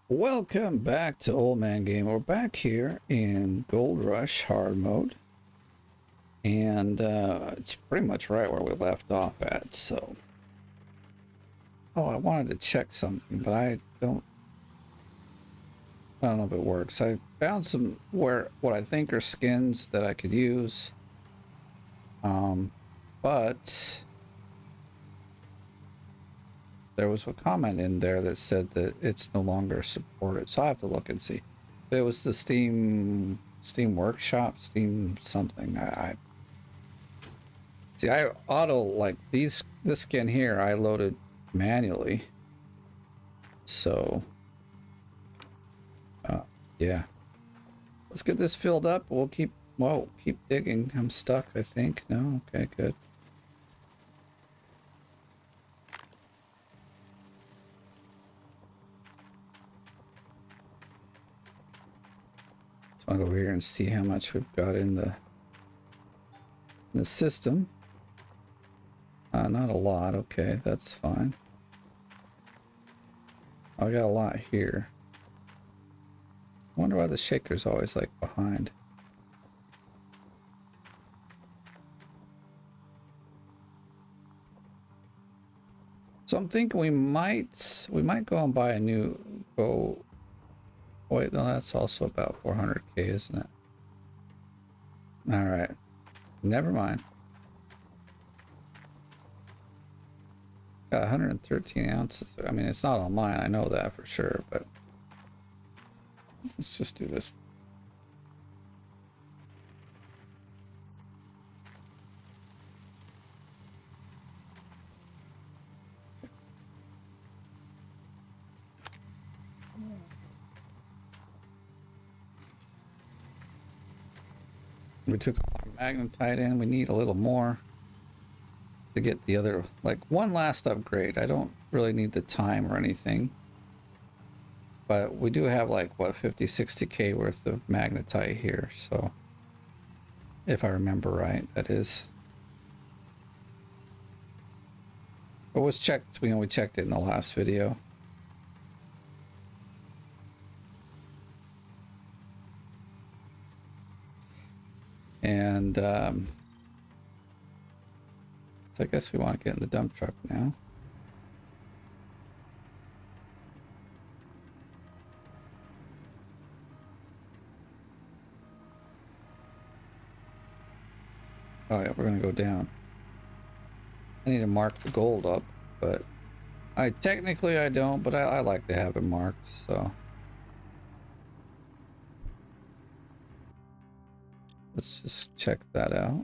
Welcome back to Old Man Game. We're back here in Gold Rush hard mode. And it's pretty much right where we left off at, so. Oh, I wanted to check something, but I don't know if it works. I found some what I think are skins that I could use. But there was a comment in there that said that it's no longer supported, so I have to look and see. It was the Steam Workshop, Steam something. I see. I auto like this skin here. I loaded manually, so yeah. Let's get this filled up. We'll keep digging. I'm stuck. I think no. Okay, good. So I'll go over here and see how much we've got in the system. Not a lot. Okay, that's fine. I got a lot here. I wonder why the shaker's always like behind. So I'm thinking we might go and buy a new Wait, no, that's also about 400k, isn't it? All right, never mind. Got 113 ounces. I mean, it's not on mine. I know that for sure, but let's just do this. We took our magnetite in. We need a little more to get the other, like one last upgrade. I don't really need the time or anything, but we do have like what 50-60k worth of magnetite here, so if I remember right, that is. It was checked, we checked it in the last video. And so I guess we want to get in the dump truck now. Oh yeah, we're gonna go down. I need to mark the gold up, but technically I don't, but I like to have it marked, so. Let's just check that out.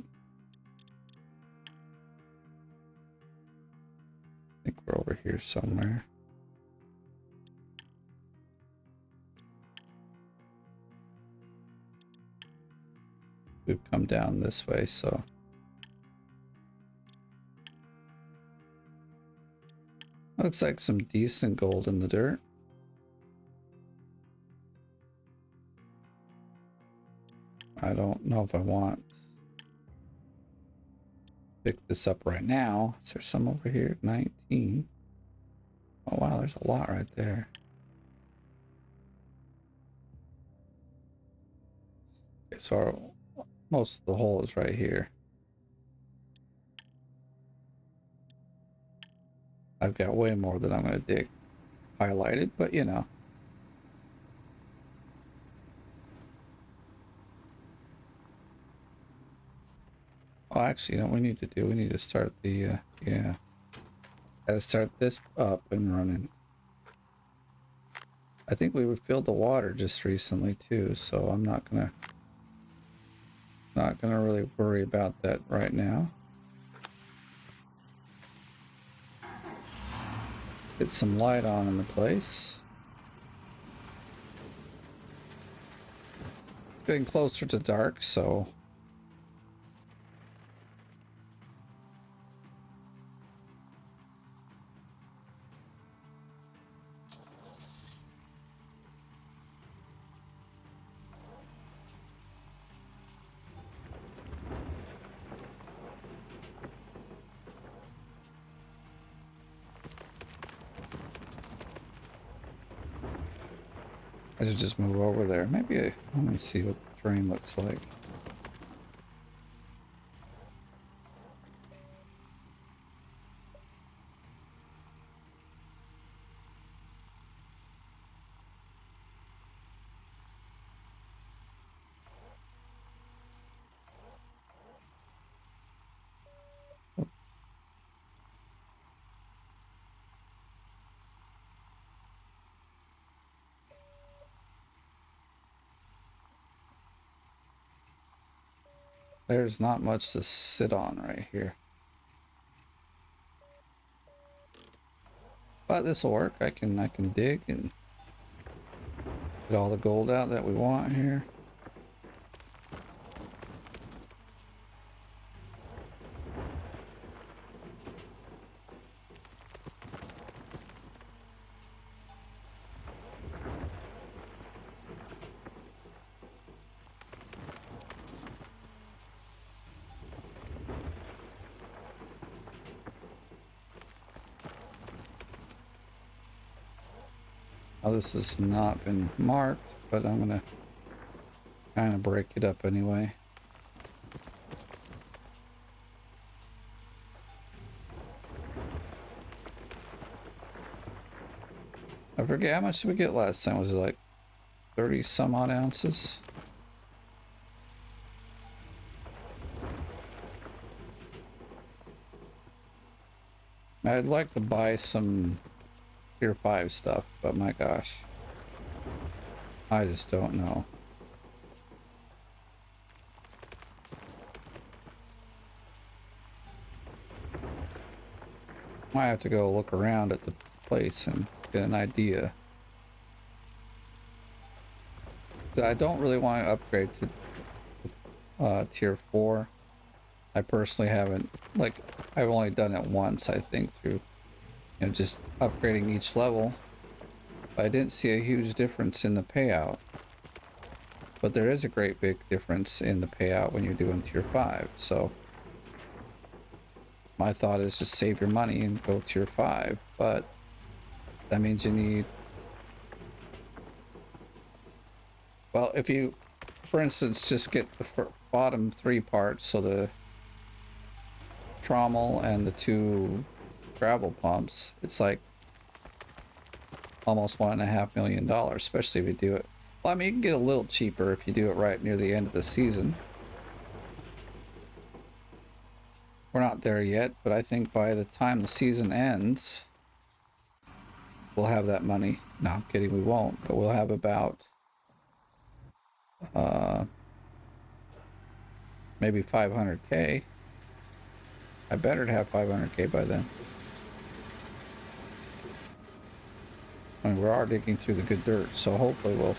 I think we're over here somewhere. We've come down this way, so. Looks like some decent gold in the dirt. I don't know if I want to pick this up right now. Is there some over here? 19. Oh wow, there's a lot right there. Okay, so most of the hole is right here. I've got way more than I'm going to dig highlighted, but you know. Oh, actually, you know what we need to do? We need to start the, yeah. Gotta start this up and running. I think we filled the water just recently too, so I'm not gonna really worry about that right now. Get some light on in the place. It's getting closer to dark, so I should just move over there. Maybe let me see what the terrain looks like. There's not much to sit on right here. But this will work. I can dig and get all the gold out that we want here. Now this has not been marked, but I'm gonna kind of break it up anyway. I forget how much did we get last time. Was it like 30 some odd ounces? I'd like to buy some Tier 5 stuff, but my gosh, I just don't know. I have to go look around at the place and get an idea. I don't really want to upgrade to Tier 4. I personally haven't, like, I've only done it once, I think, through, you know, just upgrading each level. But I didn't see a huge difference in the payout. But there is a great big difference in the payout when you're doing Tier 5, so my thought is just save your money and go Tier 5, but that means you need, well, if you, for instance, just get the bottom 3 parts, so the trommel and the 2 gravel pumps, it's like almost $1.5 million, especially if you do it. Well, I mean, you can get a little cheaper if you do it right near the end of the season. We're not there yet, but I think by the time the season ends, we'll have that money. No, I'm kidding, we won't, but we'll have about maybe 500K. I better have 500K by then. I mean, we are digging through the good dirt, so hopefully we'll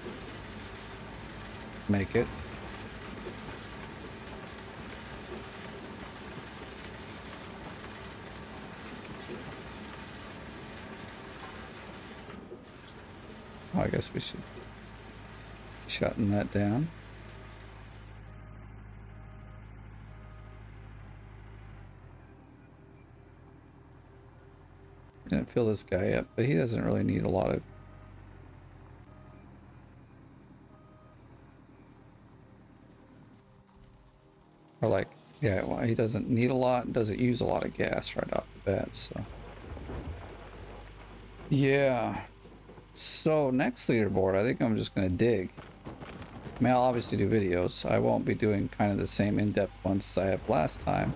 make it. Oh, I guess we should shutting that down. Didn't fill this guy up, but he doesn't really need a lot of. Or like, yeah, well, he doesn't need a lot, doesn't use a lot of gas right off the bat, so. Yeah. So next leaderboard, I think I'm just gonna dig. I mean, I'll obviously do videos. I won't be doing kind of the same in-depth ones as I have last time.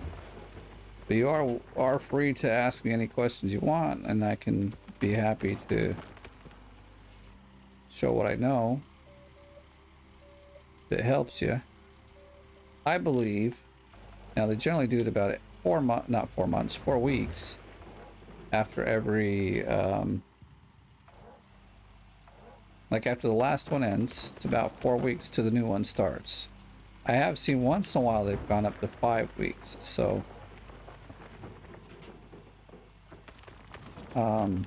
But you are free to ask me any questions you want, and I can be happy to show what I know. If it helps you. I believe, now they generally do it about 4 weeks after every, like after the last one ends, it's about 4 weeks till the new one starts. I have seen once in a while they've gone up to 5 weeks, so so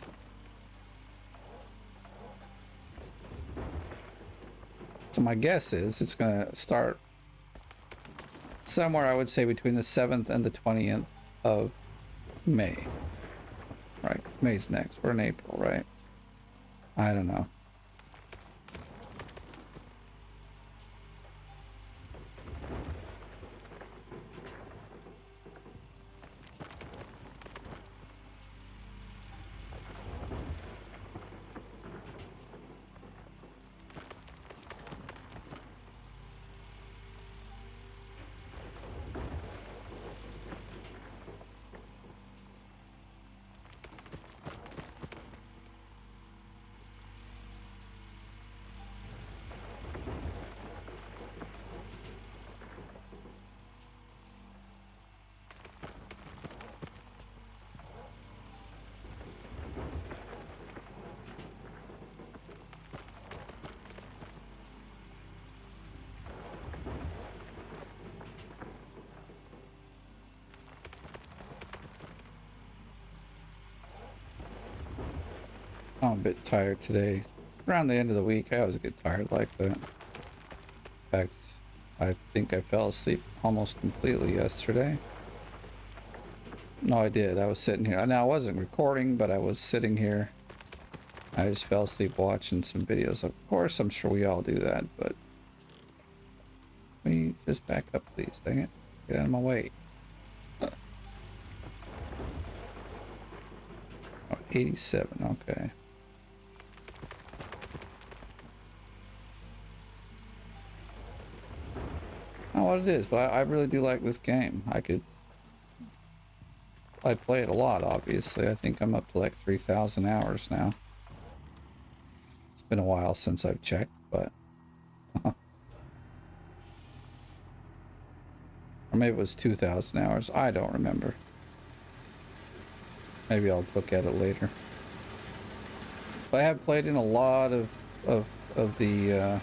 my guess is it's gonna start somewhere, I would say, between the 7th and the 20th of May. Right, May's next. We're in April, right? I don't know. I'm a bit tired today. Around the end of the week, I always get tired like that. In fact, I think I fell asleep almost completely yesterday. No, I did. I was sitting here. Now, I wasn't recording, but I was sitting here. I just fell asleep watching some videos. Of course, I'm sure we all do that, but... Will you just back up, please? Dang it. Get out of my way. Oh, 87. Okay. I don't know what it is, but I really do like this game. I play it a lot, obviously. I think I'm up to like 3,000 hours now. It's been a while since I've checked, but... or maybe it was 2,000 hours. I don't remember. Maybe I'll look at it later. But I have played in a lot of the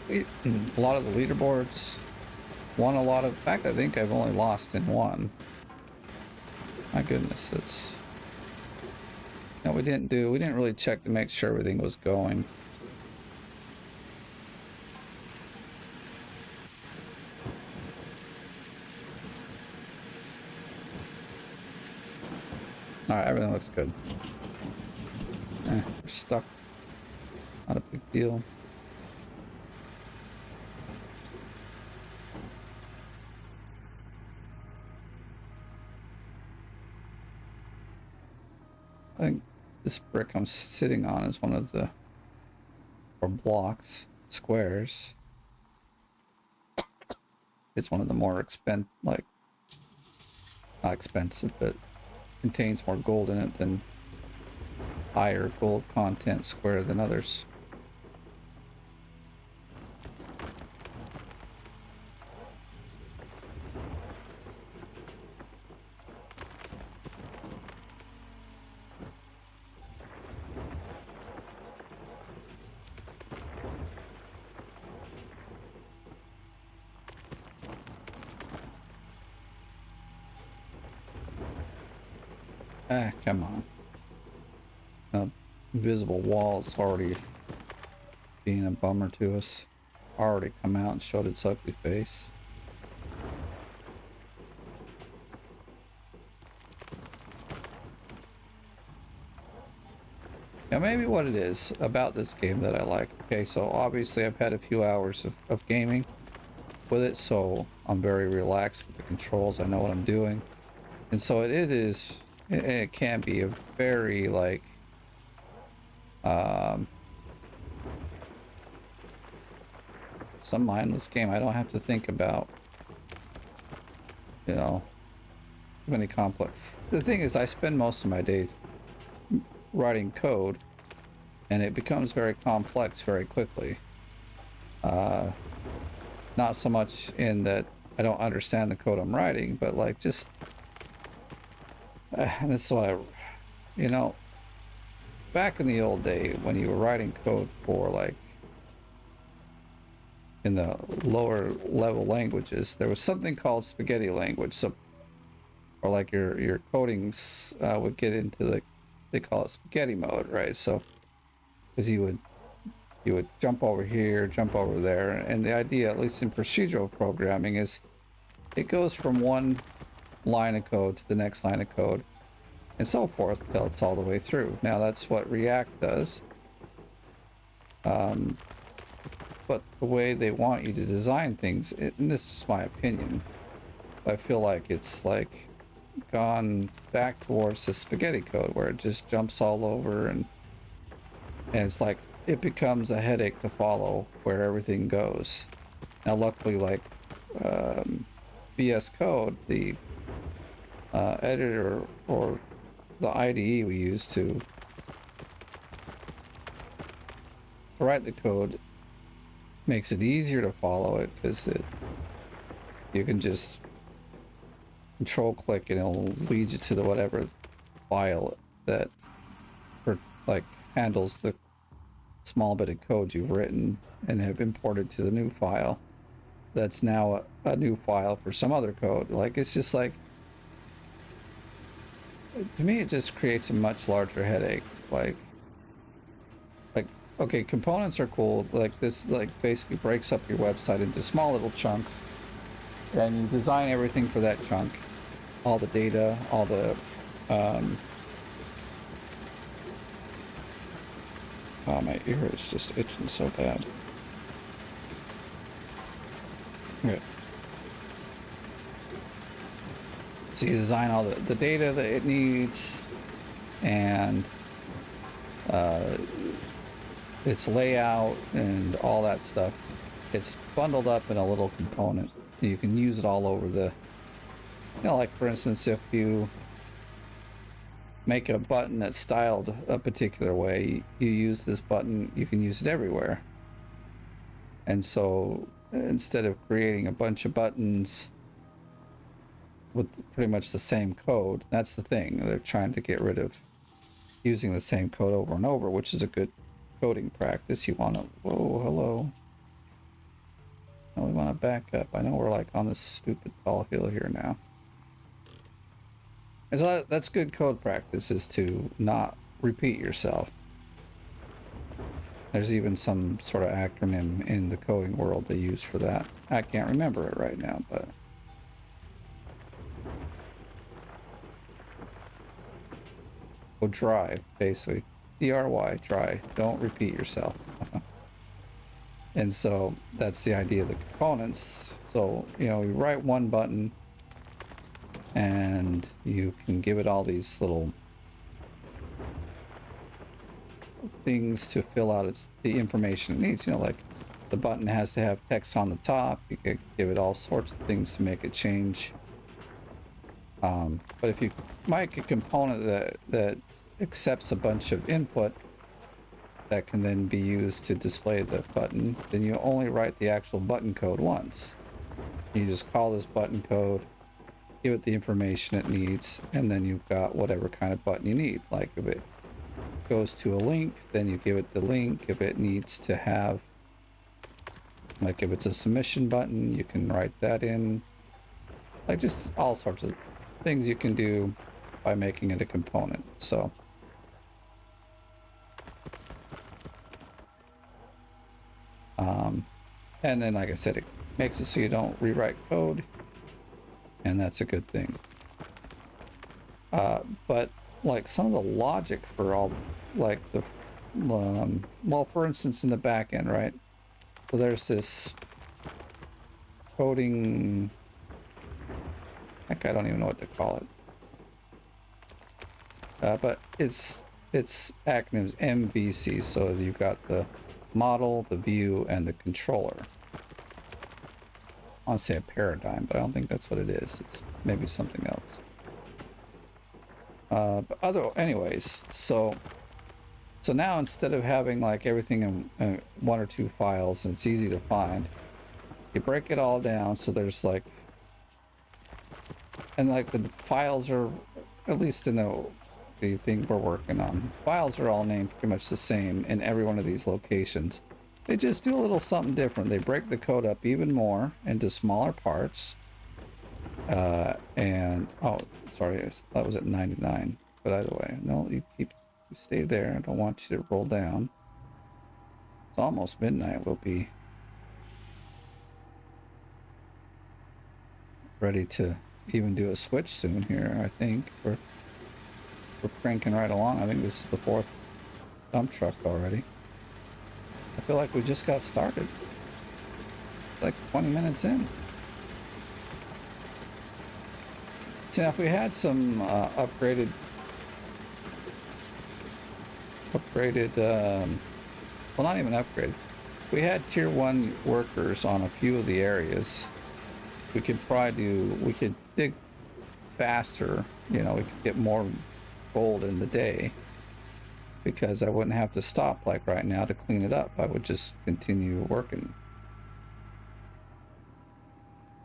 a lot of the leaderboards. Won a lot of... In fact, I think I've only lost in one. My goodness, that's... No, we didn't really check to make sure everything was going. Alright, everything looks good. We're stuck. Not a big deal. I think this brick I'm sitting on is one of the... or blocks, squares. It's one of the more like... not expensive, but contains more gold in it than higher gold content square than others. Ah, come on. The invisible wall's already being a bummer to us. Already come out and showed its ugly face. Now, maybe what it is about this game that I like. Okay, so obviously I've had a few hours of gaming with it, so I'm very relaxed with the controls. I know what I'm doing. And so it can be a very, like, some mindless game. I don't have to think about, you know, too many complex. The thing is, I spend most of my days writing code, and it becomes very complex very quickly. Not so much in that I don't understand the code I'm writing, but like just, and this is what you know, back in the old day when you were writing code for like in the lower level languages, there was something called spaghetti language. So, or like your codings would get into the, they call it spaghetti mode, right? So, because you would jump over here, jump over there, and the idea, at least in procedural programming, is it goes from one line of code to the next line of code, and so forth till it's all the way through. Now that's what React does. But the way they want you to design things, and this is my opinion, I feel like it's like gone back towards the spaghetti code where it just jumps all over, and it's like it becomes a headache to follow where everything goes. Now luckily, like VS Code, the editor or the IDE we use to write the code, makes it easier to follow it, because you can just control click and it'll lead you to the whatever file that like handles the small bit of code you've written and have imported to the new file that's now a new file for some other code. Like, it's just like, to me, it just creates a much larger headache. Like, okay, components are cool. Like this, like basically breaks up your website into small little chunks, and you design everything for that chunk, all the data, all the, oh, my ear is just itching so bad. Okay. So you design all the data that it needs, and its layout and all that stuff. It's bundled up in a little component. You can use it all over the, like for instance, if you make a button that's styled a particular way, you use this button, you can use it everywhere. And so instead of creating a bunch of buttons with pretty much the same code, that's the thing. They're trying to get rid of using the same code over and over, which is a good coding practice. You want to, whoa, hello. No, we want to back up. I know we're like on this stupid tall hill here now. And so that's good code practice, is to not repeat yourself. There's even some sort of acronym in the coding world they use for that. I can't remember it right now, but dry, basically. DRY, dry. Don't repeat yourself. And so that's the idea of the components. So, you write one button and you can give it all these little things to fill out the information it needs. Like the button has to have text on the top. You could give it all sorts of things to make it change. But if you make a component that accepts a bunch of input that can then be used to display the button, then you only write the actual button code once. You just call this button code, give it the information it needs, and then you've got whatever kind of button you need. Like if it goes to a link, then you give it the link. If it needs to have, like if it's a submission button, you can write that in. Like just all sorts of things you can do by making it a component. So and then, like I said, it makes it so you don't rewrite code, and that's a good thing. But like some of the logic for all, like the, well, for instance, in the back end, right? So there's this coding, heck, I don't even know what to call it. But it's acronyms MVC. So you've got the model, the view, and the controller. I want to say a paradigm, but I don't think that's what it is. It's maybe something else. But anyways, so now instead of having like everything in one or two files and it's easy to find, you break it all down. So there's like, and like the files are, at least in the thing we're working on, files are all named pretty much the same in every one of these locations. They just do a little something different. They break the code up even more into smaller parts. And oh, sorry, that was at 99. But either way, no, you stay there. I don't want you to roll down. It's almost midnight. We'll be ready to even do a switch soon here. I think we're cranking right along. I think this is the 4th dump truck already. I feel like we just got started. Like 20 minutes in. So if we had some upgraded, well, not even upgraded. We had tier 1 workers on a few of the areas. We could we could dig faster. We could get more gold in the day, because I wouldn't have to stop like right now to clean it up. I would just continue working.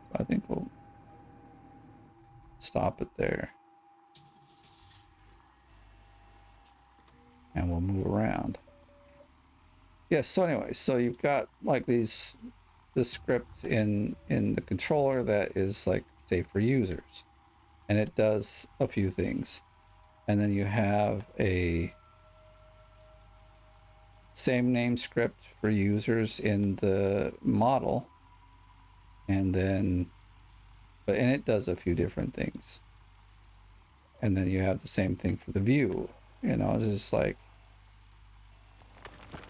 So I think we'll stop it there. And we'll move around. Yes, so anyway, so you've got like the script in the controller that is like, say, for users. And it does a few things. And then you have a same name script for users in the model. And then, and it does a few different things. And then you have the same thing for the view. You know, it's just like,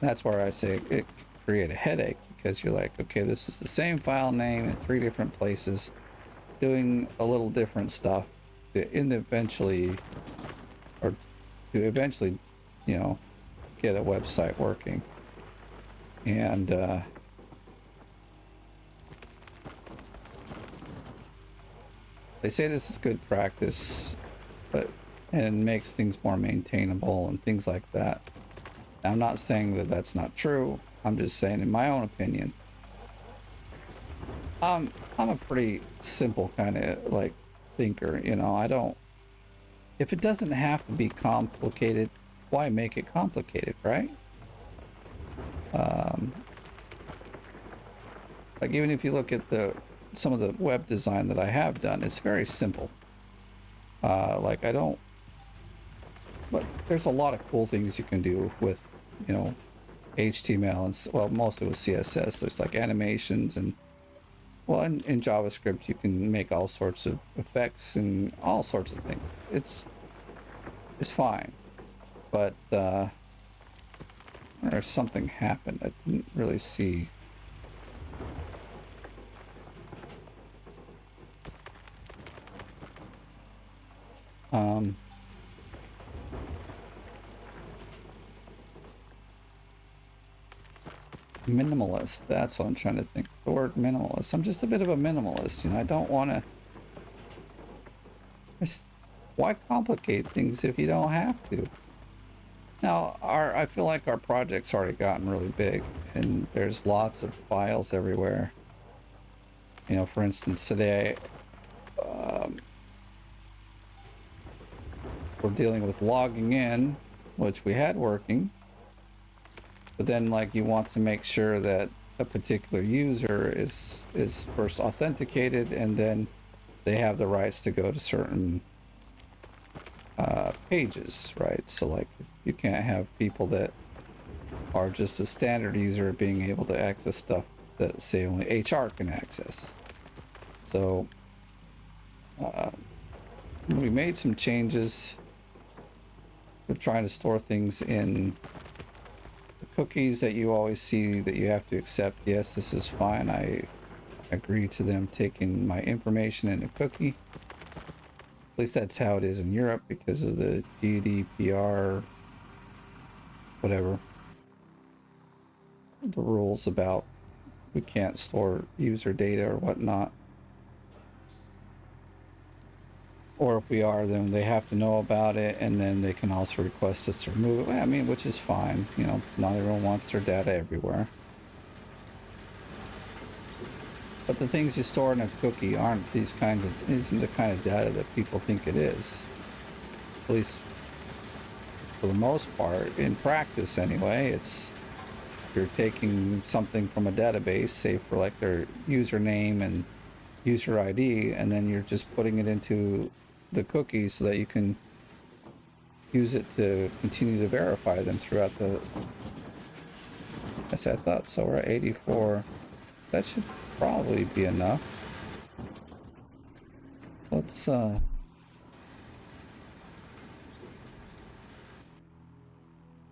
that's where I say it create a headache, because you're like, okay, this is the same file name in 3 different places, doing a little different stuff to eventually, you know, get a website working. And they say this is good practice, but and makes things more maintainable and things like that. I'm not saying that that's not true. I'm just saying, in my own opinion, I'm a pretty simple kind of like thinker. You know, I don't. If it doesn't have to be complicated, why make it complicated, right? Like, even if you look at some of the web design that I have done, it's very simple. Like, I don't, but there's a lot of cool things you can do with, you know, HTML and, well, mostly with CSS. There's like animations and, well, in JavaScript, you can make all sorts of effects and all sorts of things. It's fine, but there's something happened. I didn't really see. Minimalist, that's what I'm trying to think. The word minimalist. I'm just a bit of a minimalist, you know. I don't want to. Why complicate things if you don't have to? Now, I feel like our project's already gotten really big, and there's lots of files everywhere. You know, for instance, today we're dealing with logging in, which we had working, but then, like, you want to make sure that a particular user is first authenticated, and then they have the rights to go to certain pages, right? So, like, you can't have people that are just a standard user being able to access stuff that, say, only HR can access. So we made some changes. We're trying to store things in the cookies that you always see that you have to accept. Yes, this is fine. I agree to them taking my information in a cookie. At least that's how it is in Europe because of the GDPR, whatever, the rules about we can't store user data or whatnot. Or if we are, then they have to know about it, and then they can also request us to remove it. Well, I mean, which is fine. You know, not everyone wants their data everywhere. But the things you store in a cookie isn't the kind of data that people think it is. At least for the most part, in practice anyway. It's, you're taking something from a database, say for like their username and user ID, and then you're just putting it into the cookie so that you can use it to continue to verify them throughout the. Yes, I thought so. We're at 84. That should probably be enough. Let's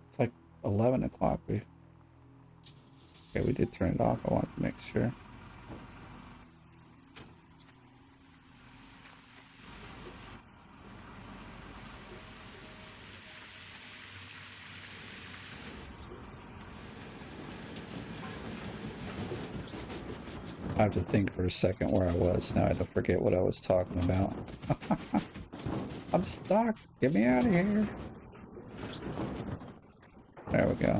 it's like 11 o'clock. Okay, we did turn it off. I wanted to make sure. I have to think for a second where I was. Now I don't forget what I was talking about. I'm stuck. Get me out of here. There we go.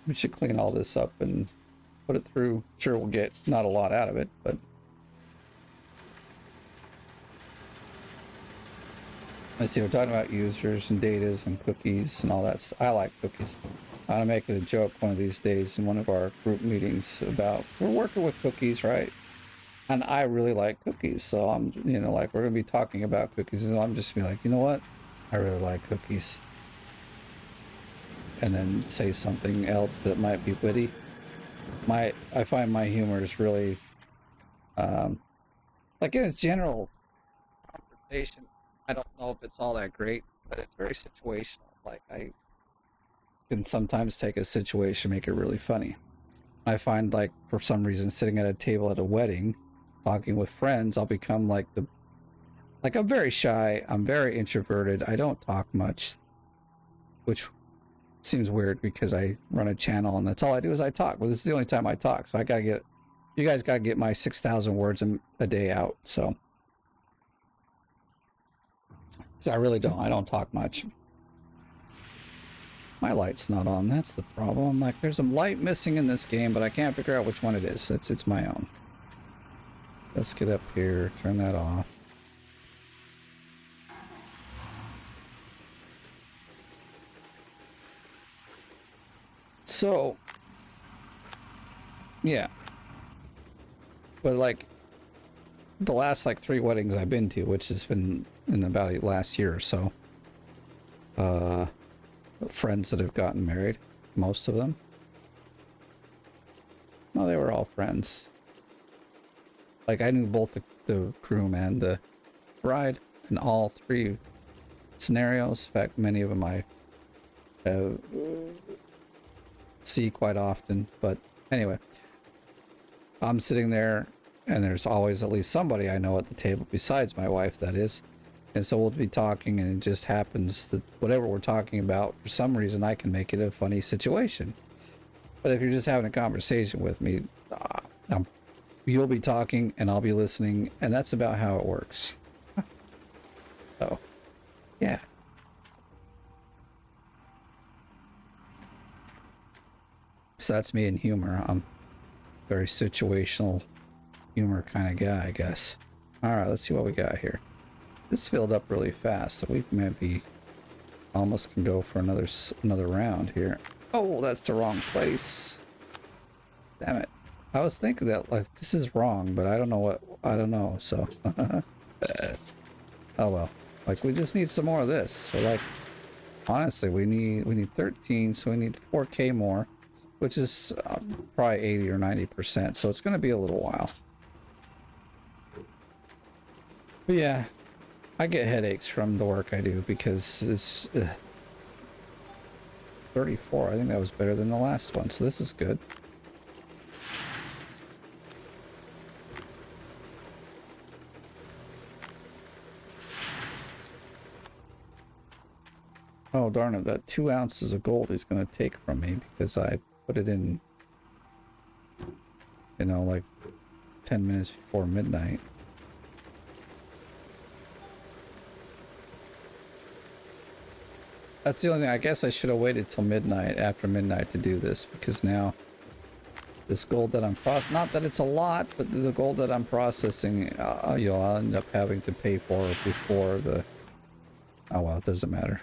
We should clean all this up and put it through. Sure, we'll get not a lot out of it, but let's see. We're talking about users and datas and cookies and all that. I like cookies. I'm gonna make it a joke one of these days in one of our group meetings about we're working with cookies, right? And I really like cookies, so I'm, you know, like we're gonna be talking about cookies, and I'm just gonna be like, you know what? I really like cookies, and then say something else that might be witty. I find my humor is really, um, like in its general conversation. I don't know if it's all that great, but it's very situational. Like I can sometimes take a situation, make it really funny. I find like for some reason sitting at a table at a wedding, talking with friends, I'll become like I'm very shy. I'm very introverted. I don't talk much, which seems weird because I run a channel and that's all I do is I talk. Well, this is the only time I talk. So you guys gotta get my 6,000 words a day out. So I really don't. I don't talk much. My light's not on. That's the problem. Like there's a light missing in this game, but I can't figure out which one it is. It's my own. Let's get up here, turn that off. So, yeah. But like the last like 3 weddings I've been to, which has been in about last year or so, friends that have gotten married, most of them. No, they were all friends. Like I knew both the groom and the bride in all 3 scenarios. In fact, many of them I see quite often. But anyway, I'm sitting there and there's always at least somebody I know at the table besides my wife, that is. And so we'll be talking and it just happens that whatever we're talking about, for some reason, I can make it a funny situation. But if you're just having a conversation with me, you'll be talking and I'll be listening, and that's about how it works. So, yeah. So that's me in humor. I'm very situational humor kind of guy, I guess. All right, let's see what we got here. This filled up really fast, so we maybe almost can go for another round here. Oh, that's the wrong place. Damn it. I was thinking that like this is wrong, but I don't know, so oh well. Like we just need some more of this. So like honestly, we need 13, so we need 4K more, which is probably 80 or 90%. So it's going to be a little while. But yeah, I get headaches from the work I do because it's 34. I think that was better than the last one, so this is good. Oh darn it, that 2 ounces of gold he's going to take from me because I put it in, you know, like 10 minutes before midnight. That's the only thing. I guess I should have waited till midnight, after midnight, to do this, because now this gold that I'm not that it's a lot, but the gold that I'm processing, you know, I'll end up having to pay for before the, oh well, it doesn't matter.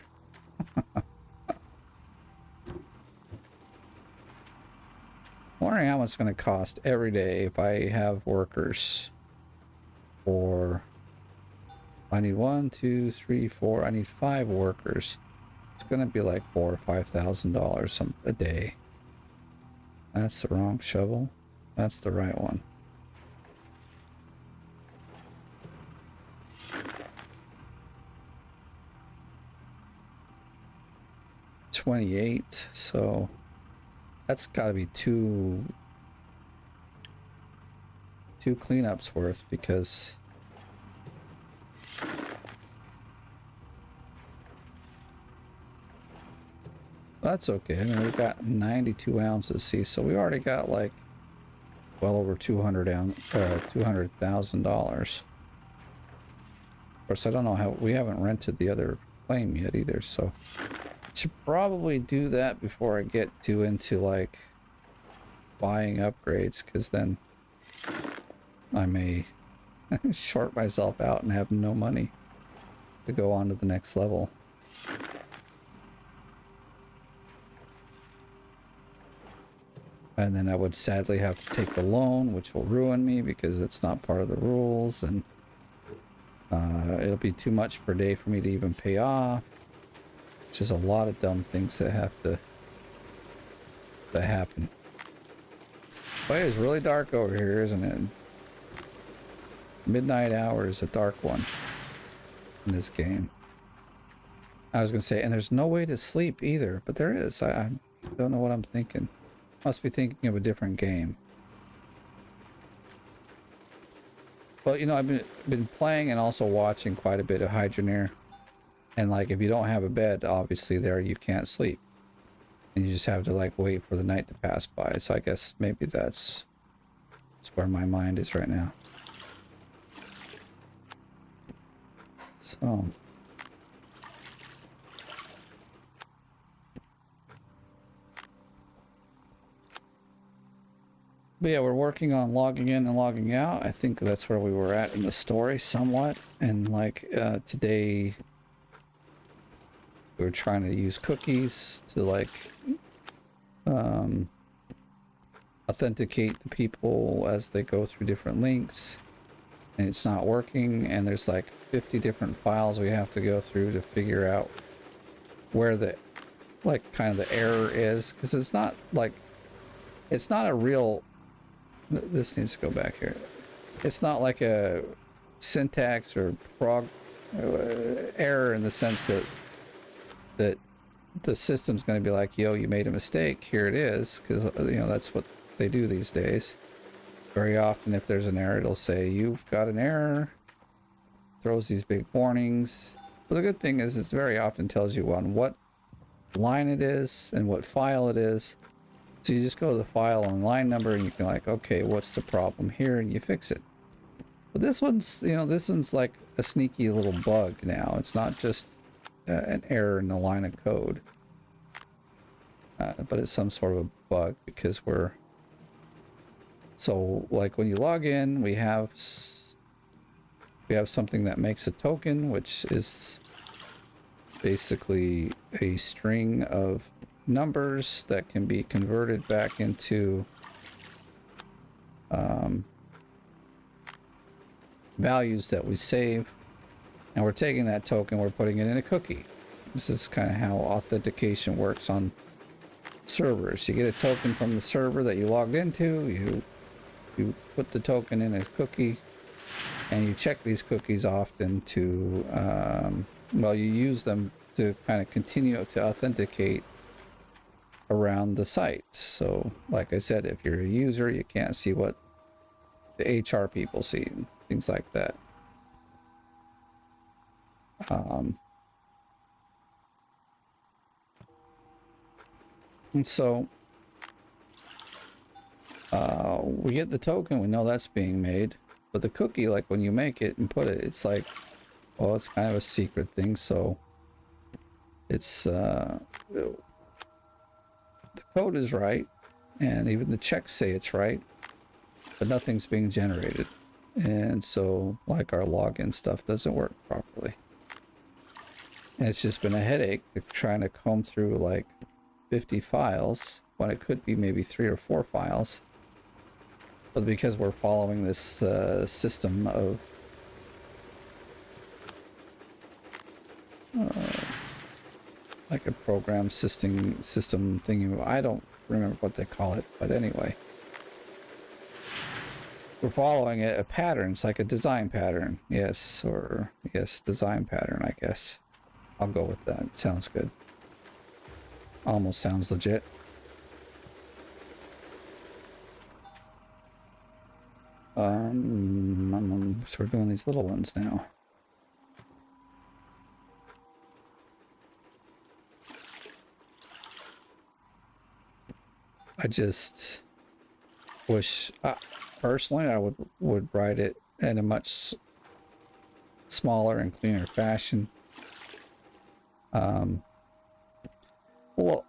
Wondering how much it's going to cost every day if I have workers. Or I need 1, 2, 3, 4. I need 5 workers. It's going to be like $4,000 or $5,000 a day. That's the wrong shovel. That's the right one. $28. So that's got to be two cleanups worth, because that's okay. I mean, we've got 92 ounces. See, so we already got like well over $200,000. Of course, I don't know how, we haven't rented the other claim yet either, so I should probably do that before I get into like buying upgrades, because then I may short myself out and have no money to go on to the next level. And then I would sadly have to take a loan, which will ruin me because it's not part of the rules, and it'll be too much per day for me to even pay off. It's just a lot of dumb things that have to happen. But it's really dark over here, isn't it? Midnight hour is a dark one in this game. I was gonna say, and there's no way to sleep either, but there is. I don't know what I'm thinking. Must be thinking of a different game. Well, you know, I've been playing and also watching quite a bit of Hydroneer. And like, if you don't have a bed, obviously there you can't sleep. And you just have to like wait for the night to pass by. So I guess maybe that's where my mind is right now. So. But yeah, we're working on logging in and logging out. I think that's where we were at in the story somewhat. And like today, we were trying to use cookies to like authenticate the people as they go through different links. And it's not working. And there's like 50 different files we have to go through to figure out where the like kind of the error is. Because it's not like, it's not a real... This needs to go back here. It's not like a syntax or error in the sense that the system's going to be like, yo, you made a mistake, here it is, because you know that's what they do these days. Very often if there's an error, it'll say you've got an error, throws these big warnings. But the good thing is it very often tells you on what line it is and what file it is. So you just go to the file and line number and you can like, okay, what's the problem here? And you fix it. But this one's, you know, this one's like a sneaky little bug now. It's not just an error in the line of code. But it's some sort of a bug because we're... So like when you log in, we have something that makes a token, which is basically a string of numbers that can be converted back into values that we save, and we're taking that token, we're putting it in a cookie. This is kind of how authentication works on servers. You get a token from the server that you logged into, you put the token in a cookie, and you check these cookies often to well, you use them to kind of continue to authenticate around the site. So like I said, if you're a user, you can't see what the HR people see and things like that. And so we get the token, we know that's being made, but the cookie, like when you make it and put it, it's like, well, it's kind of a secret thing. So it's the code is right, and even the checks say it's right, but nothing's being generated. And so like our login stuff doesn't work properly. And it's just been a headache to trying to comb through like 50 files when it could be maybe 3 or 4 files. But because we're following this system of like a program system thingy, I don't remember what they call it, but anyway, we're following a pattern. It's like a design pattern. Yes, or yes, design pattern, I guess. I'll go with that. It sounds good. Almost sounds legit. So we're doing these little ones now. I just wish, personally, I would write it in a much smaller and cleaner fashion. Well,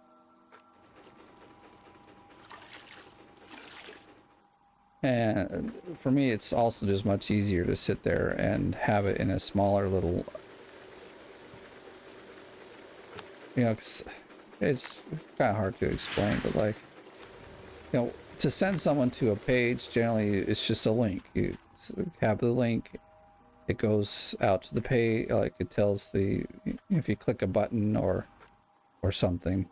and for me, it's also just much easier to sit there and have it in a smaller little, you know, 'cause it's kind of hard to explain, but like You know, to send someone to a page, generally it's just a link. You have the link, it goes out to the page, like it tells the, if you click a button or something.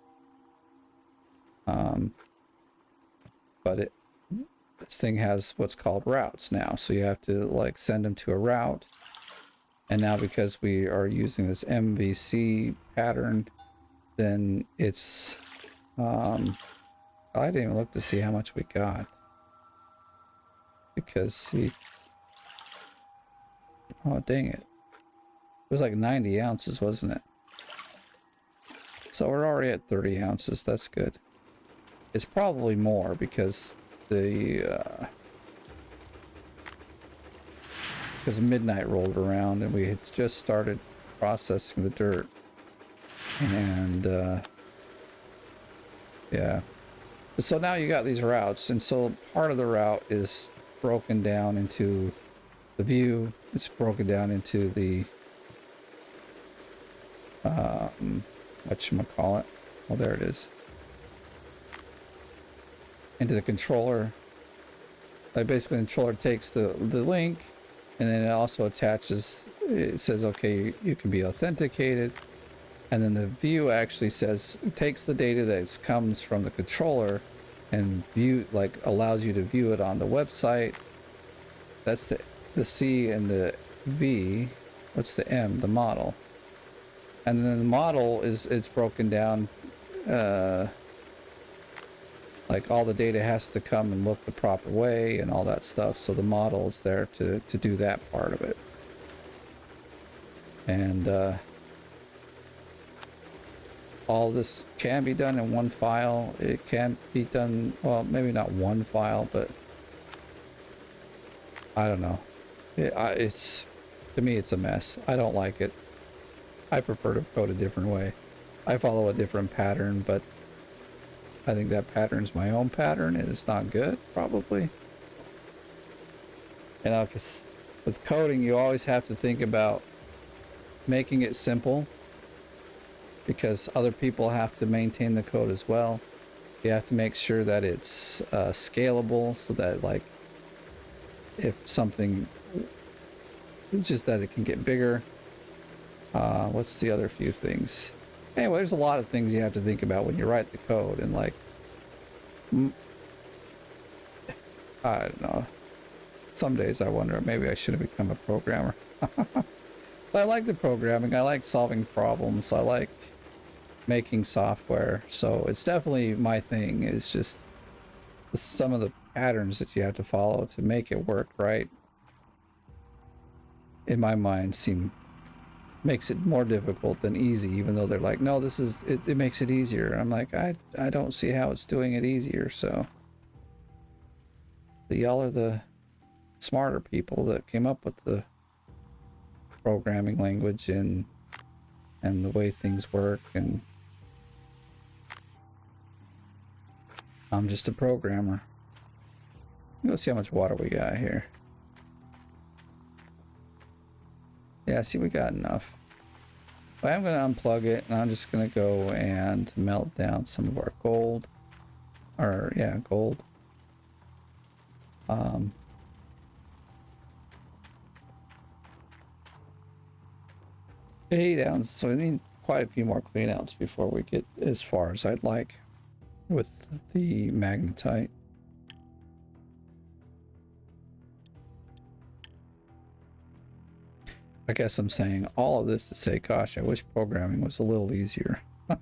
But this thing has what's called routes now, so you have to like send them to a route. And now because we are using this MVC pattern, then it's I didn't even look to see how much we got, because oh dang it, it was like 90 ounces, wasn't it? So we're already at 30 ounces. That's good. It's probably more because because midnight rolled around and we had just started processing the dirt. And yeah. So now you got these routes, and so part of the route is broken down into the view. It's broken down into the whatchamacallit. Oh, there it is. Into the controller. Like basically the controller takes the link, and then it also attaches, it says, okay, you can be authenticated. And then the view actually says, it takes the data that comes from the controller and view, like allows you to view it on the website. That's the C, and the V, what's the M? The model. And then the model it's broken down, like all the data has to come and look the proper way and all that stuff. So the model is there to do that part of it. And all this can be done in one file. It can be done, well, maybe not one file, but I don't know. It's, to me, it's a mess. I don't like it. I prefer to code a different way. I follow a different pattern, but I think that pattern's my own pattern, and it's not good, probably. You know, because with coding, you always have to think about making it simple, because other people have to maintain the code as well. You have to make sure that it's scalable, so that, like, if something, it's just that it can get bigger. What's the other few things? Anyway, there's a lot of things you have to think about when you write the code, and like, I don't know. Some days I wonder, maybe I should have become a programmer. But I like the programming. I like solving problems. I like making software. So it's definitely my thing. It's just some of the patterns that you have to follow to make it work right, in my mind, makes it more difficult than easy, even though they're like, no, this is it, it makes it easier. I'm like, I don't see how it's doing it easier. So y'all are the smarter people that came up with the programming language and the way things work, and I'm just a programmer. Let's see how much water we got here. Yeah, see, we got enough. But I'm going to unplug it, and I'm just going to go and melt down some of our gold. Or, yeah, gold. 8 ounces, so we need quite a few more clean outs before we get as far as I'd like with the magnetite. I guess I'm saying all of this to say, gosh, I wish programming was a little easier. Then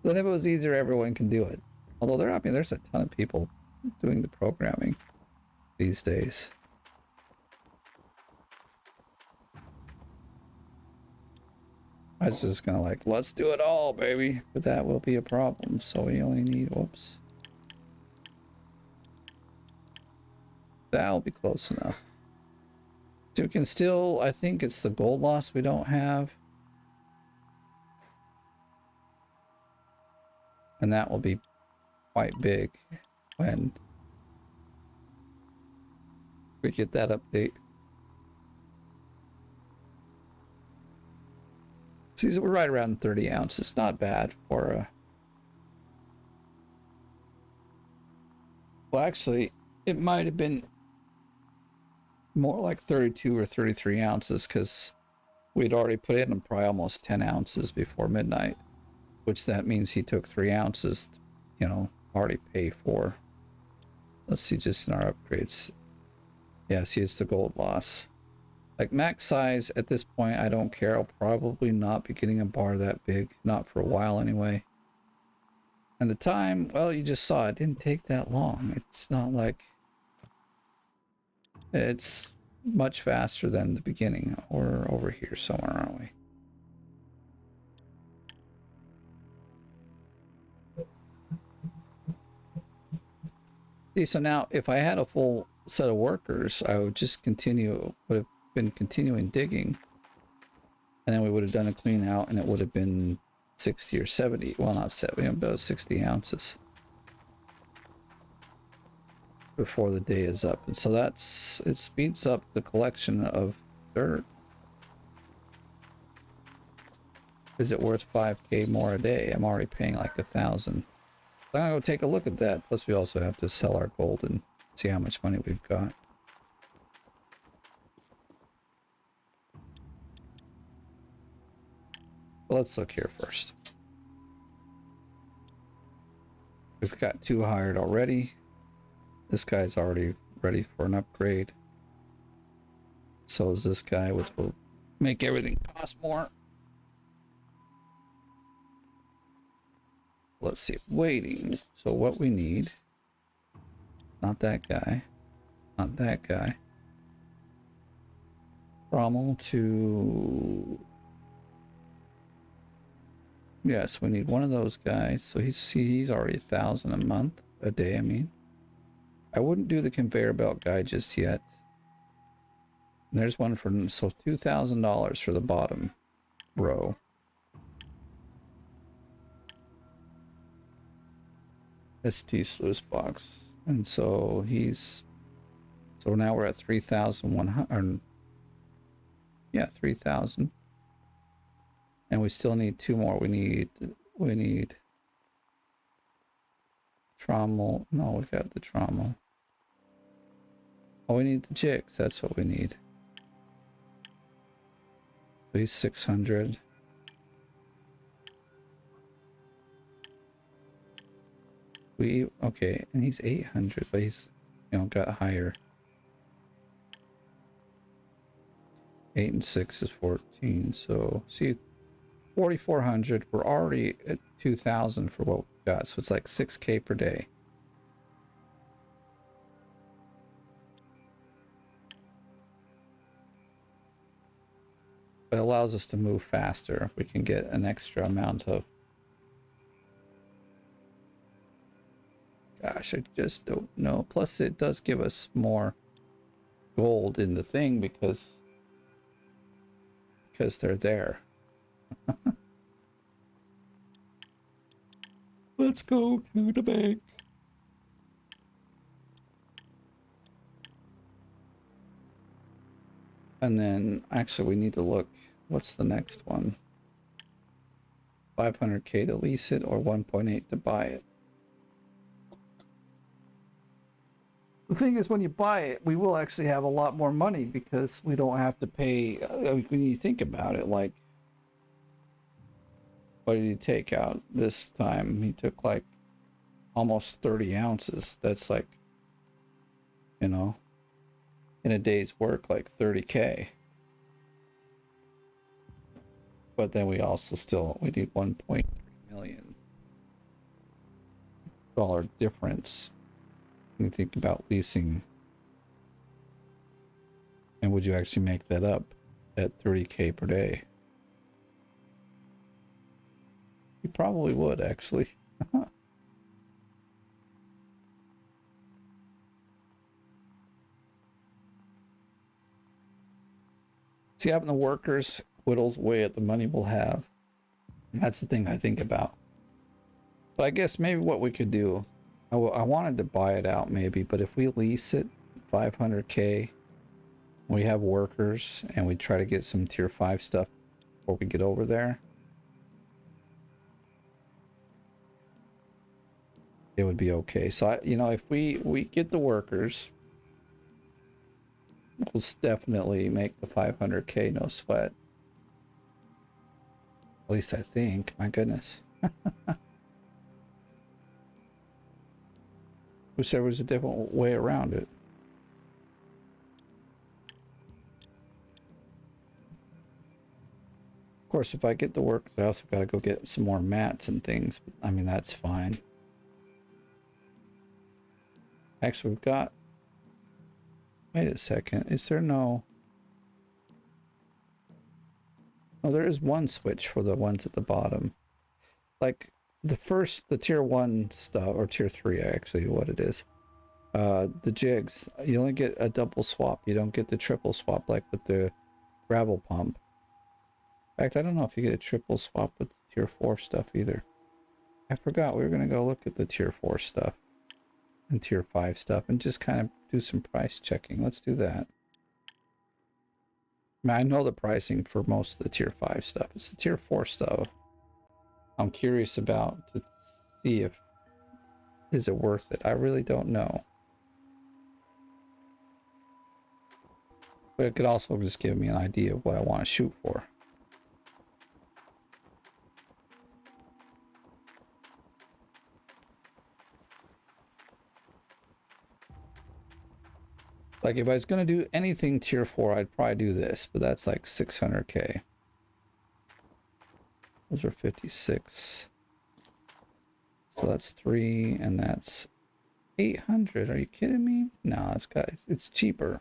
if it was easier, everyone can do it. Although I mean, there's a ton of people doing the programming these days. I was just gonna like, let's do it all, baby. But that will be a problem. So we only need, whoops. That'll be close enough. So we can still, I think it's the gold loss we don't have. And that will be quite big when we get that update. See, so we're right around 30 ounces. Not bad for a... Well, actually, it might have been more like 32 or 33 ounces because we'd already put in probably almost 10 ounces before midnight, which that means he took 3 ounces, you know, already pay for. Let's see, just in our upgrades. Yeah, see, it's the gold loss. Like max size at this point, I don't care. I'll probably not be getting a bar that big, not for a while anyway. And the time, well, you just saw it didn't take that long. It's not like it's much faster than the beginning. Or over here somewhere, aren't we? See, so now if I had a full set of workers, I would just would have been continuing digging. And then we would have done a clean out and it would have been 60 or 70. Well, not 70, about 60 ounces before the day is up. And so it speeds up the collection of dirt. Is it worth 5K more a day? I'm already paying like 1,000. I'm gonna go take a look at that. Plus we also have to sell our gold and see how much money we've got. But let's look here first. We've got 2 hired already. This guy's already ready for an upgrade. So is this guy, which will make everything cost more. Let's see, waiting. So what we need, not that guy, not that guy. Rommel to, yes, we need one of those guys. So he's already 1,000 a month, a day, I mean. I wouldn't do the conveyor belt guy just yet. And there's one for, so $2,000 for the bottom row. ST sluice box. And so so now we're at 3,100. Yeah, 3,000. And we still need 2 more. We need trommel. No, we got the trommel. Oh, we need the jigs. That's what we need. So he's 600. Okay, and he's 800, but he's, you know, got higher. 8 and 6 is 14. So see, 4,400. We're already at 2,000 for what we've got. So it's like 6K per day. But it allows us to move faster. We can get an extra amount of, gosh, I just don't know. Plus it does give us more gold in the thing because they're there. Let's go to the bank. And then actually we need to look, what's the next one? 500K to lease it or 1.8 to buy it. The thing is, when you buy it, we will actually have a lot more money because we don't have to pay. When you think about it, like, what did he take out this time? He took like almost 30 ounces. That's like, you know, in a day's work, like 30K. But then we also we need 1.3 million dollar difference. When you think about leasing, and would you actually make that up at 30K per day? You probably would, actually. See, having the workers whittles away at the money we'll have. That's the thing I think about. But I guess maybe what we could do, I wanted to buy it out maybe, but if we lease it 500K, we have workers and we try to get some tier 5 stuff before we get over there. it would be okay. So you know, if we get the workers, we'll definitely make the 500K, no sweat. At least I think. My goodness. Wish there was a different way around it. Of course, if I get the workers, I also got to go get some more mats and things. I mean, that's fine. Actually, we've got... Wait a second. Is there no... Oh, there is one switch for the ones at the bottom. Like, the tier 1 stuff, or tier 3, actually, what it is. The jigs, you only get a double swap. You don't get the triple swap like with the gravel pump. In fact, I don't know if you get a triple swap with the tier 4 stuff either. I forgot we were going to go look at the tier 4 stuff and tier 5 stuff and just kind of do some price checking. Let's do that. I mean, I know the pricing for most of the tier 5 stuff. It's the tier 4 stuff I'm curious about to see if is it worth it. I really don't know. But it could also just give me an idea of what I want to shoot for. Like if I was going to do anything tier 4, I'd probably do this, but that's like 600K. Those are 56. So that's 3 and that's 800. Are you kidding me? No, it's cheaper.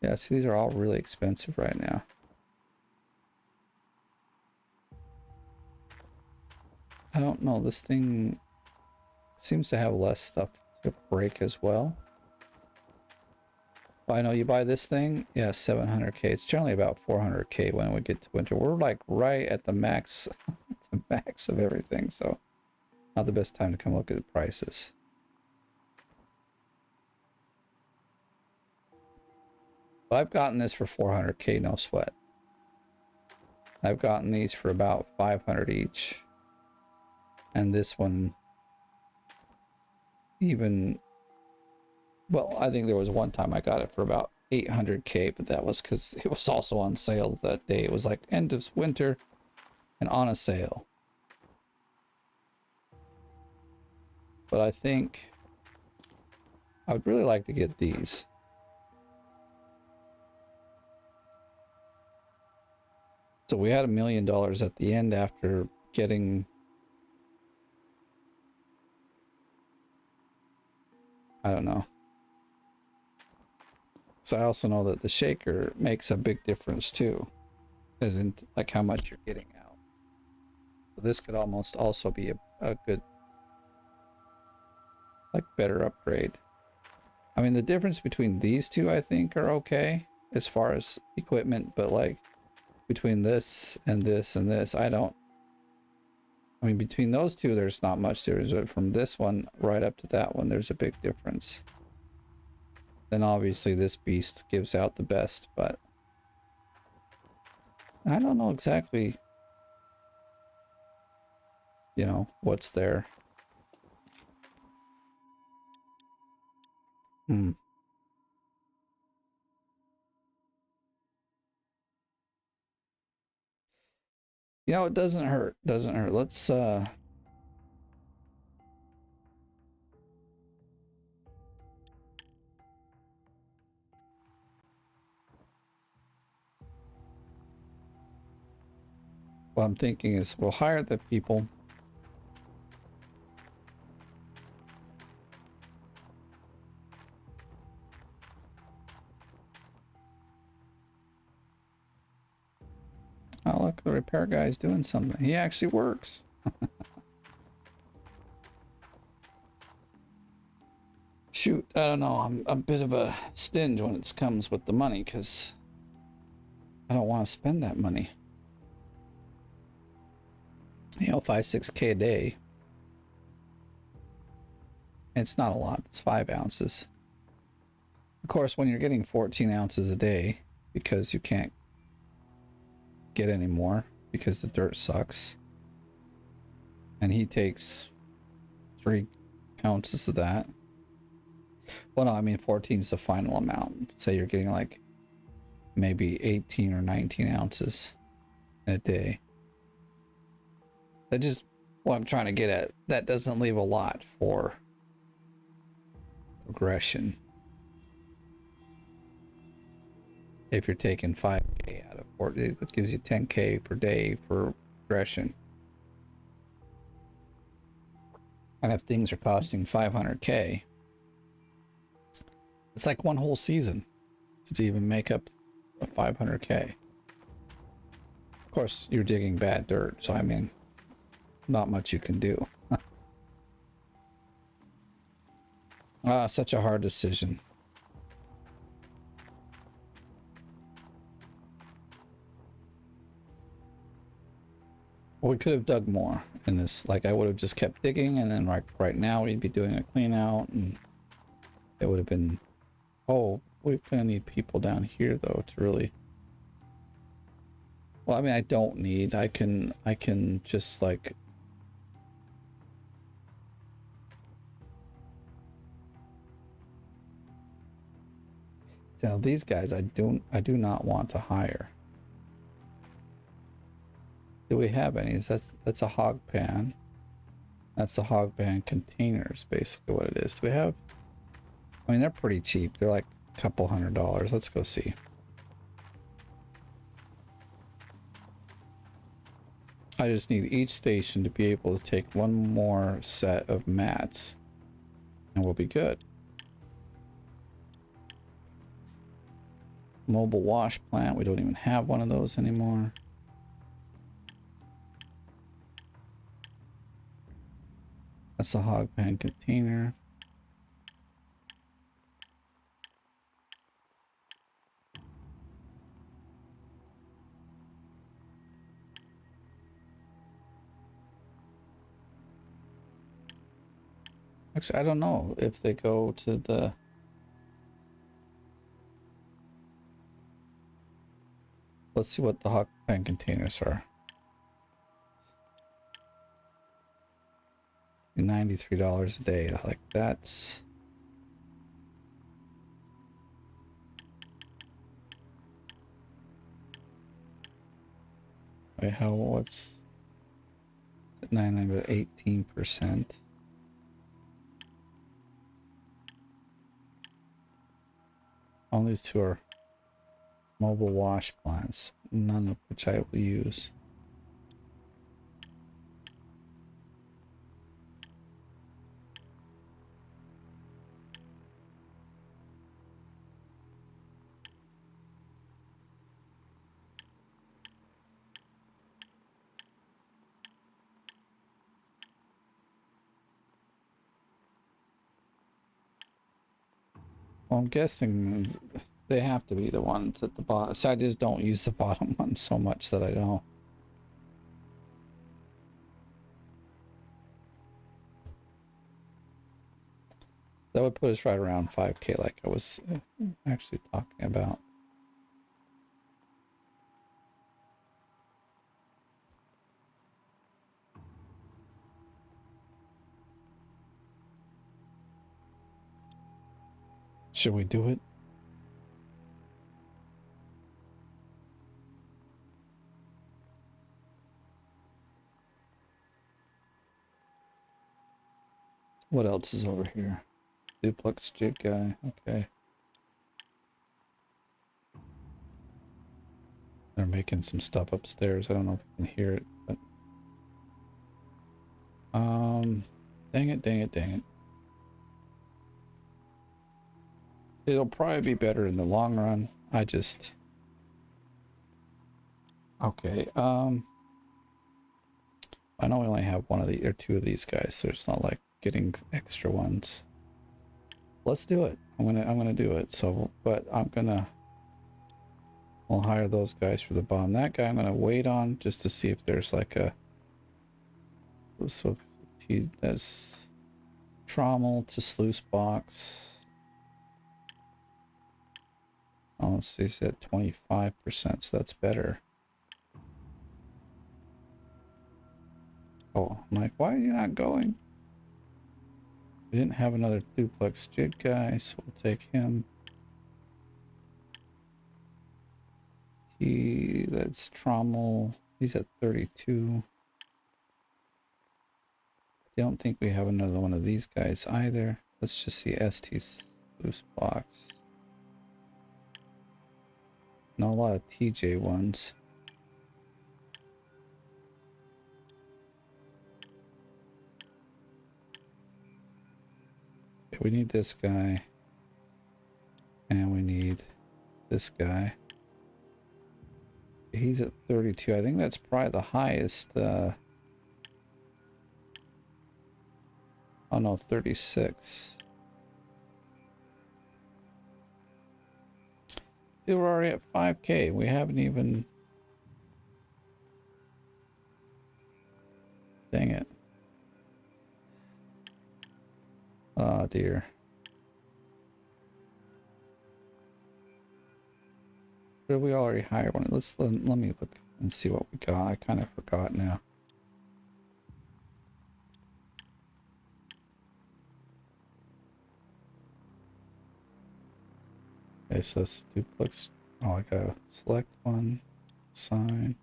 Yeah, see, these are all really expensive right now. I don't know, this thing seems to have less stuff to break as well. I know you buy this thing, yeah, 700K. It's generally about 400K when we get to winter. We're like right at the max, the max of everything. So not the best time to come look at the prices. But I've gotten this for 400K, no sweat. I've gotten these for about 500 each. And this one even, well, I think there was one time I got it for about 800K, but that was because it was also on sale that day. It was like end of winter and on a sale. But I think I would really like to get these. So we had $1 million at the end after getting, I don't know. So I also know that the shaker makes a big difference too, as in like how much you're getting out. So this could almost also be a good, like better upgrade. I mean, the difference between these two, I think, are okay as far as equipment, but like between this and this and this, I mean, between those two, there's not much there, but from this one right up to that one, there's a big difference. Then obviously this beast gives out the best, but I don't know exactly, you know, what's there. Hmm. You know, it doesn't hurt. Doesn't hurt. Let's what I'm thinking is we'll hire the people. Oh, look, the repair guy's doing something. He actually works. Shoot, I don't know. I'm a bit of a stinge when it comes with the money because I don't want to spend that money. You know, 5-6K a day. It's not a lot. It's 5 ounces. Of course, when you're getting 14 ounces a day because you can't get any more because the dirt sucks. And he takes 3 ounces of that. Well, no, I mean 14 is the final amount. Say you're getting like maybe 18 or 19 ounces a day. That just what I'm trying to get at. That doesn't leave a lot for progression. If you're taking 5K out of 40, that gives you 10K per day for progression. And if things are costing 500K, it's like one whole season to even make up a 500K. Of course, you're digging bad dirt, so I mean, not much you can do. Such a hard decision. Well, we could have dug more in this. Like, I would have just kept digging, and then like right now we'd be doing a clean out, and it would have been. Oh, we're gonna need people down here though to really. Well, I mean, I don't need. I can just like. Now these guys, I do not want to hire. Do we have any? That's a hog pan. That's the hog pan containers, basically what it is. Do we have? I mean, they're pretty cheap. They're like a couple $100. Let's go see. I just need each station to be able to take one more set of mats, and we'll be good. Mobile wash plant. We don't even have one of those anymore. That's a hog pan container. Actually, I don't know if they go to the... Let's see what the hog pan containers are. $93 a day. Like that's... Wait, how, what's... 900, 18%. All these two are mobile wash plants, none of which I will use. Well, I'm guessing they have to be the ones at the bottom. So I just don't use the bottom ones so much that I don't. That would put us right around 5K like I was actually talking about. Should we do it? What else is over here? Duplex jig guy. Okay. They're making some stuff upstairs. I don't know if you can hear it, but dang it, dang it, dang it. It'll probably be better in the long run. I just... Okay, I know we only have one of the or two of these guys, so it's not like getting extra ones. Let's do it. I'm gonna do it. So, but I'll hire those guys for the bomb. That guy I'm gonna wait on just to see if there's like a... So that's trommel to sluice box. Oh, let's see, he's at 25%, so that's better. Oh, I'm like, why are you not going? We didn't have another duplex jig guy, so we'll take him. That's Trommel. He's at 32. Don't think we have another one of these guys either. Let's just see ST's loose box. Not a lot of TJ ones. Okay, we need this guy. And we need this guy. He's at 32. I think that's probably the highest. Oh no, 36. Dude, we're already at 5K. We haven't even... Dang it. Oh dear. Did we already hire one? Let me look and see what we got. I kind of forgot now. Okay, so that's duplex. Oh, I gotta select one, sign.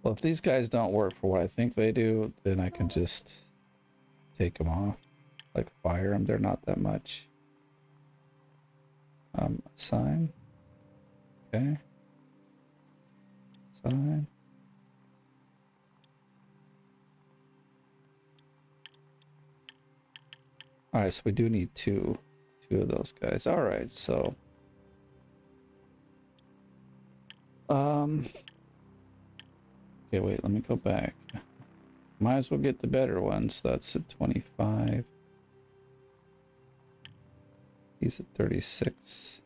Well, if these guys don't work for what I think they do, then I can just take them off. Like fire them, they're not that much. Sign. Okay. Sign. All right, so we do need two of those guys. All right, so okay, wait, let me go back. Might as well get the better ones. That's at 25. He's at 36.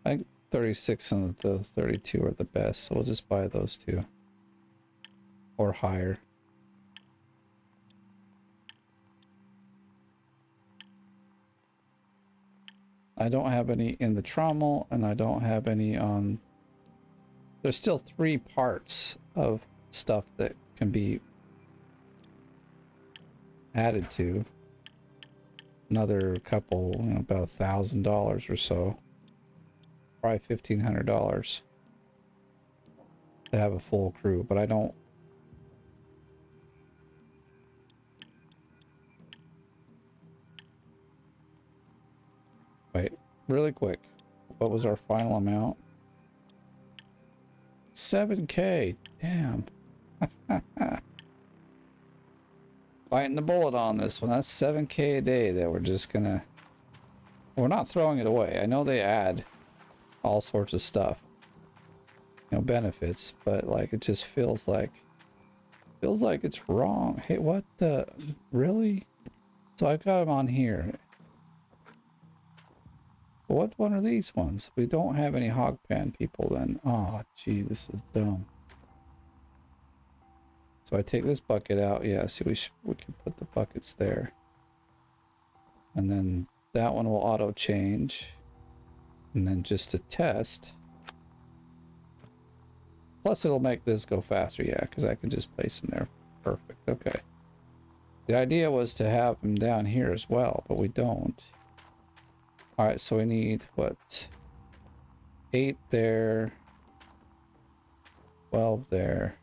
I think 36 and the 32 are the best, so we'll just buy those two. Or higher. I don't have any in the trommel, and I don't have any on... There's still 3 parts of stuff that can be added to. Another couple, you know, about $1,000 or so. Probably $1,500 to have a full crew, but I don't... Wait, really quick. What was our final amount? 7K. Damn. Biting the bullet on this one. That's 7K a day that we're just gonna... We're not throwing it away. I know they add all sorts of stuff. You know, benefits, but like it just feels like it's wrong. Hey, what the... Really? So I've got them on here. What one are these ones? We don't have any hog pan people then. Oh, gee, this is dumb. So I take this bucket out. Yeah, see, we can put the buckets there. And then that one will auto change. And then just to test. Plus it'll make this go faster, yeah, because I can just place them there. Perfect, okay. The idea was to have them down here as well, but we don't. All right, so we need, what? 8 there. 12 there.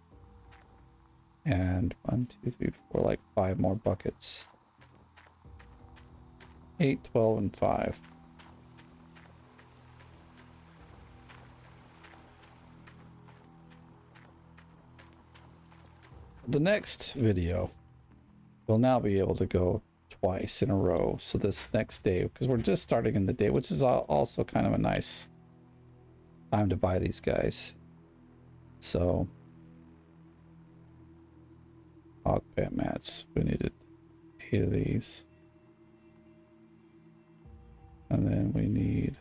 And 1, 2, 3, 4, like 5 more buckets. 8, 12, and 5. The next video, we'll now be able to go twice in a row. So this next day, because we're just starting in the day, which is also kind of a nice time to buy these guys. So hog pant mats, we needed 8 of these. And then we need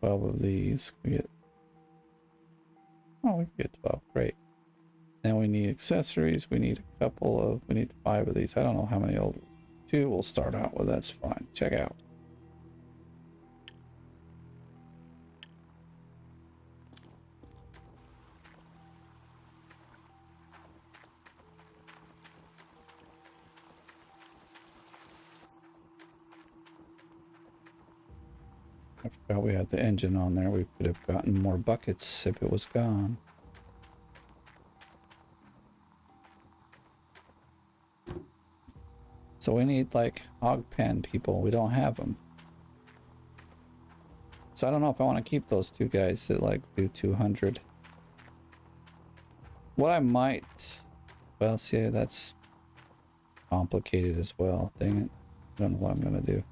12 of these. We get, oh, we can get 12, great. Then we need accessories. We need a couple of, we need 5 of these. I don't know how many 2 we'll start out with. That's fine. Check out. I forgot we had the engine on there. We could have gotten more buckets if it was gone. So we need like hog pen people. We don't have them. So I don't know if I want to keep those two guys that like do 200. What I might, well, see, that's complicated as well. Dang it. I don't know what I'm going to do.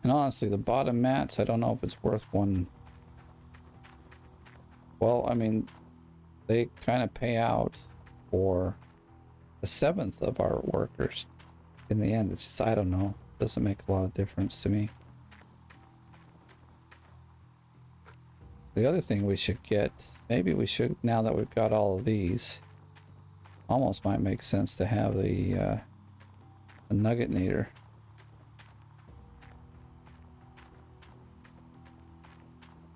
And honestly, the bottom mats, I don't know if it's worth one. Well, I mean, they kind of pay out for a seventh of our workers. In the end, it's just, I don't know. It doesn't make a lot of difference to me. The other thing we should get, maybe we should, now that we've got all of these, almost might make sense to have the Nuggetnator.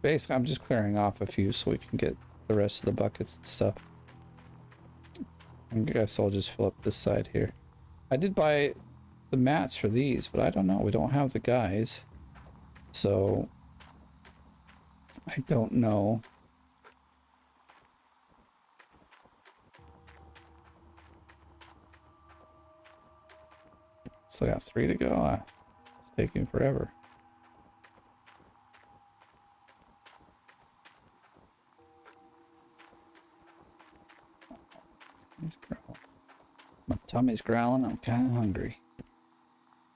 Basically, I'm just clearing off a few so we can get the rest of the buckets and stuff. I guess I'll just fill up this side here. I did buy the mats for these, but I don't know. We don't have the guys. So I don't know. Still got 3 to go. It's taking forever. My tummy's growling. I'm kind of hungry.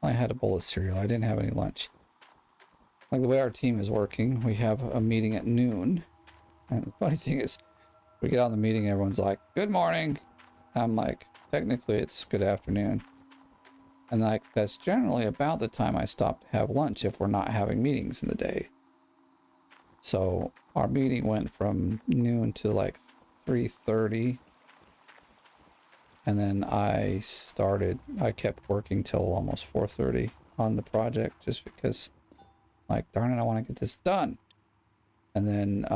I had a bowl of cereal. I didn't have any lunch. Like the way our team is working, we have a meeting at noon. And the funny thing is, we get on the meeting, everyone's like, good morning. I'm like, technically it's good afternoon. And like, that's generally about the time I stop to have lunch if we're not having meetings in the day. So our meeting went from noon to like 3:30. And then I kept working till almost 4:30 on the project just because, like, darn it, I want to get this done. And then,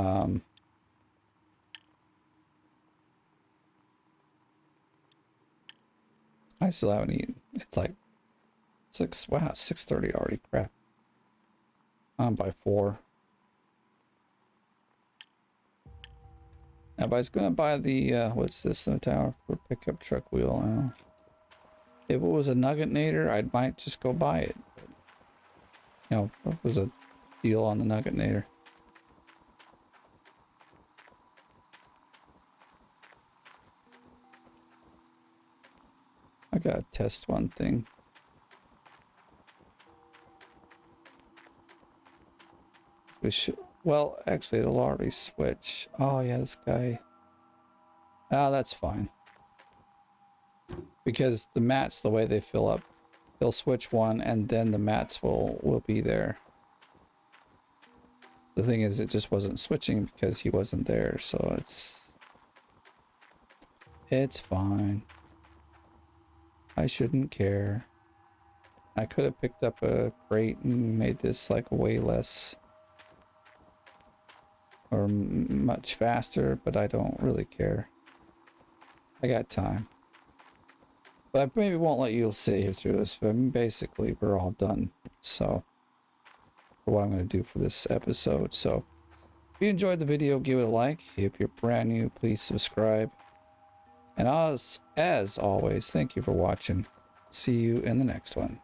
I still haven't eaten. It's like 6:30 already, crap. By 4. Now, if I was going to buy the, what's this, the tower for pickup truck wheel, if it was a Nuggetnator, I might just go buy it. But, you know, it was a deal on the Nuggetnator. I gotta test one thing. We should, well, actually it'll already switch. Oh yeah, this guy. Ah, that's fine. Because the mats, the way they fill up, they'll switch one and then the mats will be there. The thing is, it just wasn't switching because he wasn't there, so it's fine. I shouldn't care. I could have picked up a crate and made this like way less or much faster, but I don't really care. I got time. But I maybe won't let you sit here through this, but basically we're all done. So, for what I'm going to do for this episode. So, if you enjoyed the video, give it a like. If you're brand new, please subscribe. And as always, thank you for watching. See you in the next one.